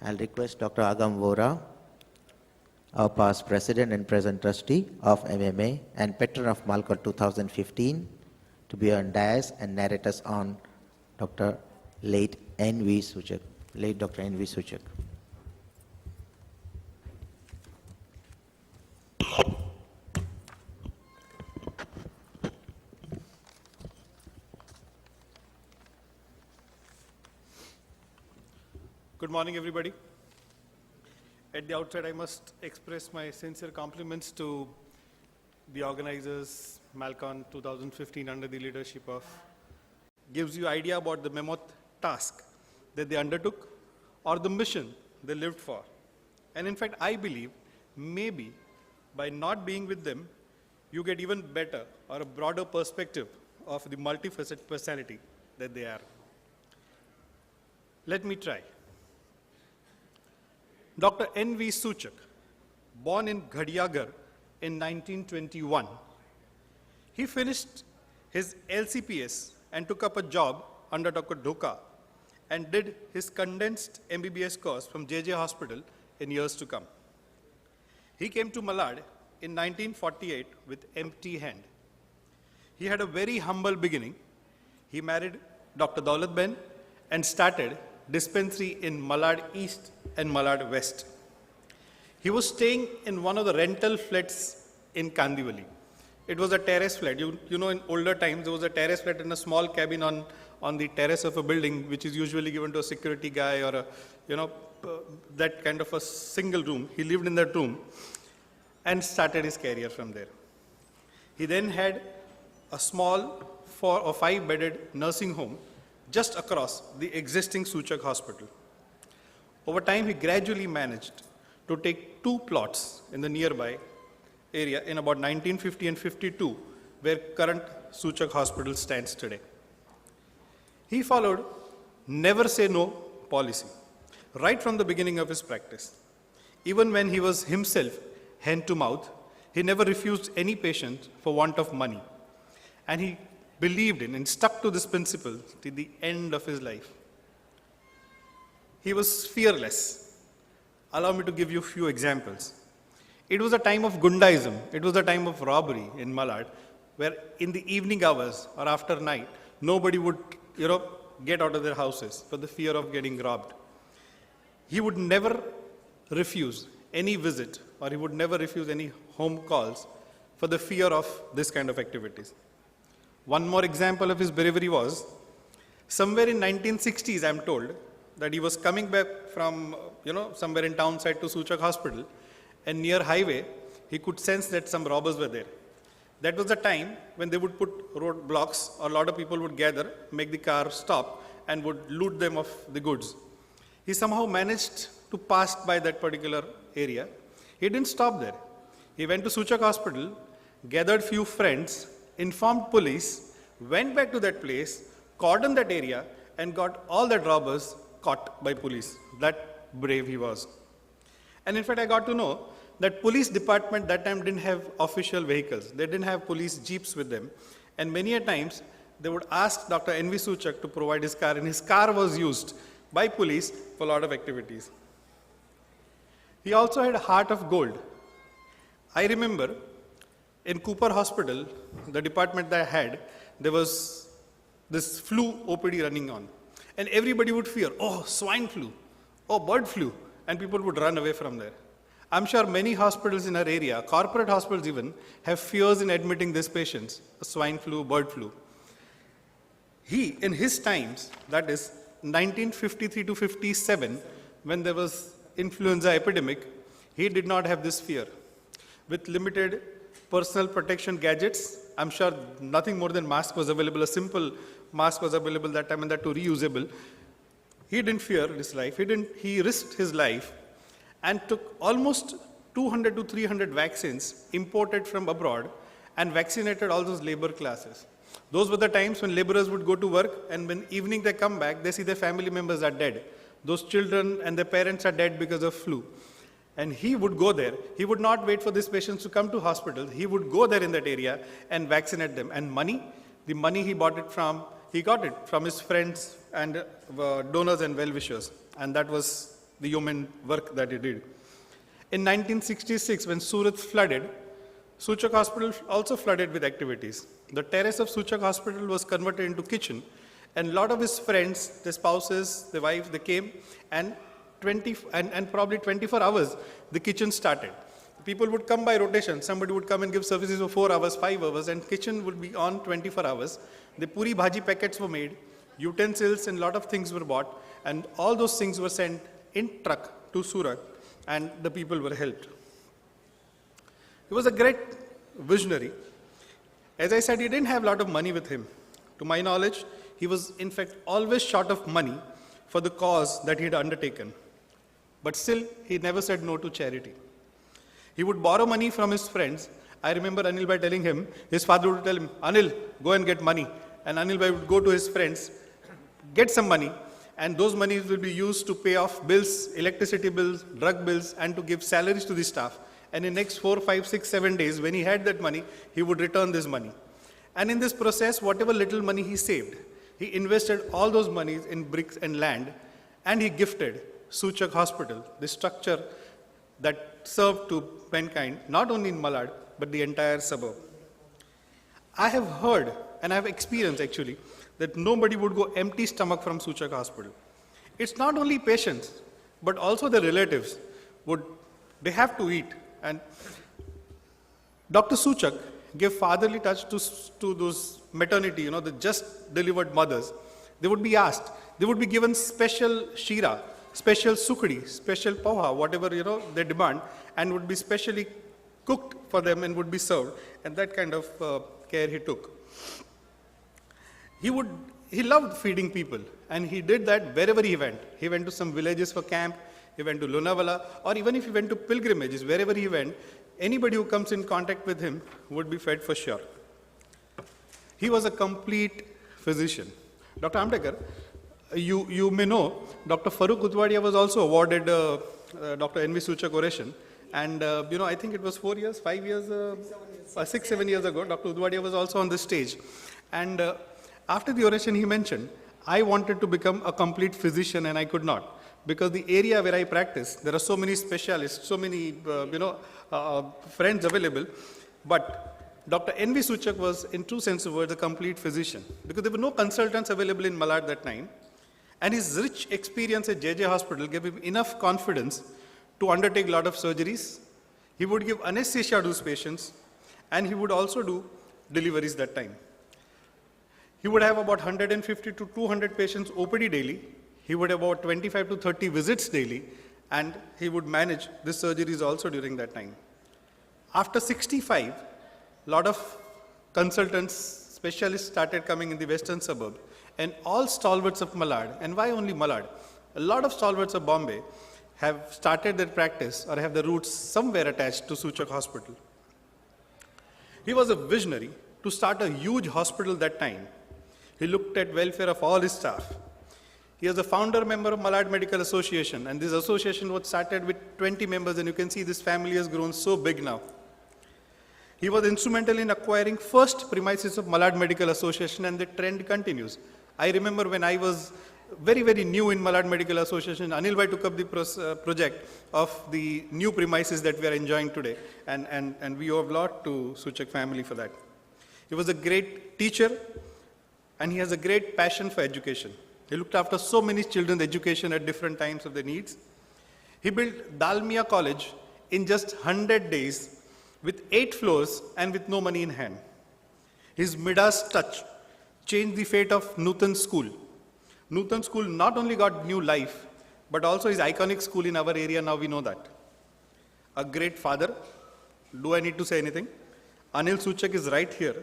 I'll request Dr. Agam Vora, our past president and present trustee of MMA and patron of MALCON2015, to be on dais and narrate us on Dr. Late N.V. Suchak. Late Dr.N.V Suchak. Good morning, everybody. At the outset, I must express my sincere compliments to the organizers, MALCON 2015, under the leadership of, gives you idea about the mammoth task that they undertook or the mission they lived for. And in fact, I believe maybe by not being with them, you get even better or a broader perspective of the multifaceted personality that they are. Let me try. Dr. N.V. Suchak, born in Ghadiagar in 1921. He finished his LCPS and took up a job under Dr. Dhoka and did his condensed MBBS course from JJ Hospital in years to come. He came to Malad in 1948 with empty hand. He had a very humble beginning. He married Dr. Daulat Ben and started dispensary in Malad East and Malad West. He was staying in one of the rental flats in Kandivali. It was a terrace flat. You know, in older times, there was a terrace flat in a small cabin on the terrace of a building, which is usually given to a security guy or that kind of a single room. He lived in that room and started his career from there. He then had a small 4 or 5-bedded nursing home just across the existing Suchak hospital. Over time, he gradually managed to take 2 plots in the nearby area in about 1950 and 52, where current Suchak hospital stands today. He followed never say no policy right from the beginning of his practice. Even when he was himself hand to mouth, he never refused any patient for want of money. And he believed in and stuck to this principle till the end of his life. He was fearless. Allow me to give you a few examples. It was a time of Gundaism. It was a time of robbery in Malad, where in the evening hours or after night, nobody would, get out of their houses for the fear of getting robbed. He would never refuse any visit, or he would never refuse any home calls for the fear of this kind of activities. One more example of his bravery was, somewhere in 1960s, I'm told, that he was coming back from, somewhere in town side to Suchak Hospital, and near highway, he could sense that some robbers were there. That was the time when they would put roadblocks, or a lot of people would gather, make the car stop, and would loot them of the goods. He somehow managed to pass by that particular area. He didn't stop there. He went to Suchak Hospital, gathered few friends, informed police, went back to that place, cordoned that area, and got all that robbers caught by police. That brave he was. And in fact, I got to know that police department that time didn't have official vehicles. They didn't have police jeeps with them. And many a times, they would ask Dr. N.V. Suchak to provide his car, and his car was used by police for a lot of activities. He also had a heart of gold. I remember in Cooper Hospital, the department that I had, there was this flu OPD running on. And everybody would fear, oh, swine flu, oh, bird flu, and people would run away from there. I'm sure many hospitals in our area, corporate hospitals even, have fears in admitting these patients, swine flu, bird flu. He, in his times, that is 1953 to 57, when there was influenza epidemic, he did not have this fear. With limited personal protection gadgets, I'm sure nothing more than mask was available. A simple mask was available that time, and that too reusable. He didn't fear his life. He risked his life and took almost 200 to 300 vaccines imported from abroad and vaccinated all those labor classes. Those were the times when laborers would go to work, and when evening they come back, they see their family members are dead. Those children and their parents are dead because of flu. And he would go there. He would not wait for these patients to come to hospitals. He would go there in that area and vaccinate them. And money, the money he got it from his friends and donors and well-wishers. And that was the yeoman work that he did. In 1966, when Surat flooded, Suchak Hospital also flooded with activities. The terrace of Suchak Hospital was converted into kitchen, and a lot of his friends, their spouses, their wives, they came, and probably 24 hours, the kitchen started. People would come by rotation. Somebody would come and give services for 4 hours, 5 hours, and kitchen would be on 24 hours. The puri bhaji packets were made, utensils and a lot of things were bought, and all those things were sent in truck to Surat, and the people were helped. He was a great visionary. As I said, he didn't have a lot of money with him. To my knowledge, he was in fact always short of money for the cause that he had undertaken. But still, he never said no to charity. He would borrow money from his friends. I remember Anil Bhai telling him, his father would tell him, Anil, go and get money. And Anil Bhai would go to his friends, get some money, and those monies will be used to pay off bills, electricity bills, drug bills, and to give salaries to the staff. And in the next 4, 5, 6, 7 days, when he had that money, he would return this money. And in this process, whatever little money he saved, he invested all those monies in bricks and land, and he gifted Suchak Hospital, the structure that served to mankind, not only in Malad, but the entire suburb. I have heard, and I have experienced actually, that nobody would go empty stomach from Suchak Hospital. It's not only patients, but also the relatives they have to eat. And Dr. Suchak gave fatherly touch to those maternity, the just delivered mothers. They would be asked, they would be given special shira, special sukdi, special poha, whatever, they demand, and would be specially cooked for them and would be served. And that kind of care he took. He loved feeding people, and he did that wherever he went. He went to some villages for camp, he went to Lonavala, or even if he went to pilgrimages, wherever he went, anybody who comes in contact with him would be fed for sure. He was a complete physician. Dr. Amtekar, you may know, Dr. Farooq Udwadia was also awarded Dr.N.V Suchak oration. And, I think it was 4 years, 5 years, 6, 7 years ago, Dr. Udwadia was also on the stage. And after the oration, he mentioned, I wanted to become a complete physician and I could not. Because the area where I practice, there are so many specialists, so many, friends available. But Dr. N.V. Suchak was, in true sense of words, a complete physician. Because there were no consultants available in Malad that time. And his rich experience at JJ Hospital gave him enough confidence to undertake a lot of surgeries. He would give anesthesia to those patients, and he would also do deliveries that time. He would have about 150 to 200 patients OPD daily. He would have about 25 to 30 visits daily, and he would manage the surgeries also during that time. After 65, a lot of consultants, specialists started coming in the western suburb, and all stalwarts of Malad, and why only Malad? A lot of stalwarts of Bombay have started their practice or have their roots somewhere attached to Suchak Hospital. He was a visionary to start a huge hospital that time. He looked at welfare of all his staff. He was a founder member of Malad Medical Association, and this association was started with 20 members, and you can see this family has grown so big now. He was instrumental in acquiring first premises of Malad Medical Association, and the trend continues. I remember when I was very, very new in Malad Medical Association, Anil Bhai took up the project of the new premises that we are enjoying today, and we owe a lot to Suchak family for that. He was a great teacher, and he has a great passion for education. He looked after so many children's education at different times of their needs. He built Dalmia College in just 100 days with 8 floors and with no money in hand. His Midas touch changed the fate of Nutan School. Nutan School not only got new life, but also is iconic school in our area, now we know that. A great father. Do I need to say anything? Anil Suchak is right here.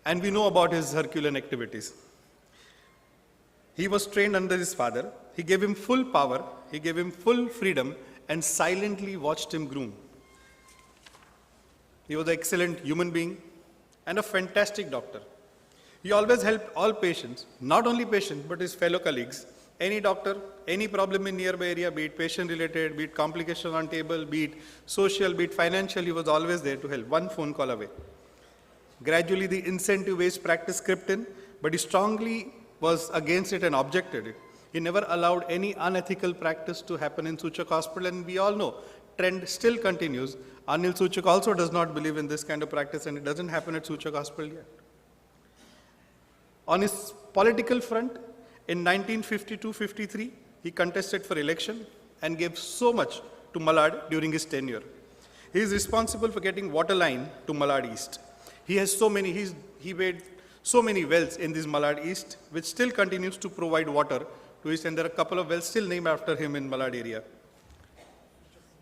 And we know about his Herculean activities. He was trained under his father. He gave him full power. He gave him full freedom and silently watched him groom. He was an excellent human being and a fantastic doctor. He always helped all patients, not only patients, but his fellow colleagues. Any doctor, any problem in nearby area, be it patient-related, be it complication on table, be it social, be it financial, he was always there to help, one phone call away. Gradually, the incentive-based practice crept in, but he strongly was against it and objected it. He never allowed any unethical practice to happen in Suchak Hospital, and we all know trend still continues. Anil Suchak also does not believe in this kind of practice, and it doesn't happen at Suchak Hospital yet. On his political front, in 1952-53, he contested for election and gave so much to Malad during his tenure. He is responsible for getting water line to Malad East. He has so many, he made so many wells in this Malad East, which still continues to provide water to East, and there are a couple of wells still named after him in Malad area.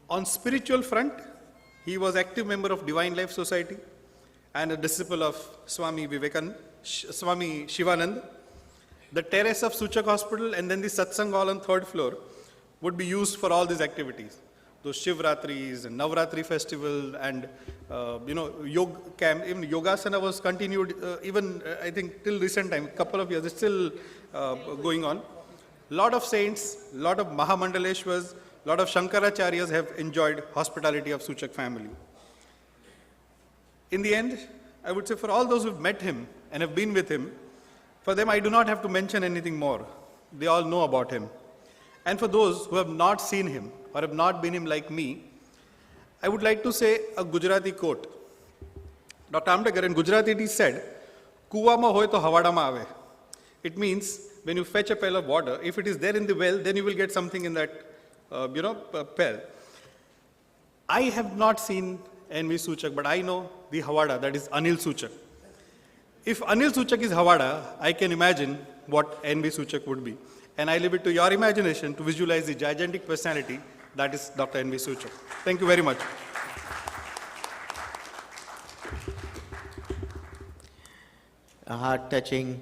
On spiritual front, he was active member of Divine Life Society and a disciple of Swami Shivanand. The terrace of Suchak Hospital and then the Satsang Hall on 3rd floor would be used for all these activities. Those Shivratris and Navratri festival and yoga camp, even Yogasana was continued I think till recent time, couple of years, it's still going on. Lot of saints, lot of Mahamandaleshwars, lot of Shankaracharyas have enjoyed hospitality of Suchak family. In the end, I would say for all those who've met him and have been with him, for them I do not have to mention anything more. They all know about him. And for those who have not seen him or have not been him like me, I would like to say a Gujarati quote. Dr. Amtekar in Gujarati it is said, "Kuwa ma hoy to hawada ma aave." It means when you fetch a pail of water, if it is there in the well, then you will get something in that pail. I have not seen N.V. Suchak, but I know the hawada, that is Anil Suchak. If Anil Suchak is hawada, I can imagine what N.V. Suchak would be. And I leave it to your imagination to visualize the gigantic personality that is Dr. N.V. Suchak. Thank you very much. A heart-touching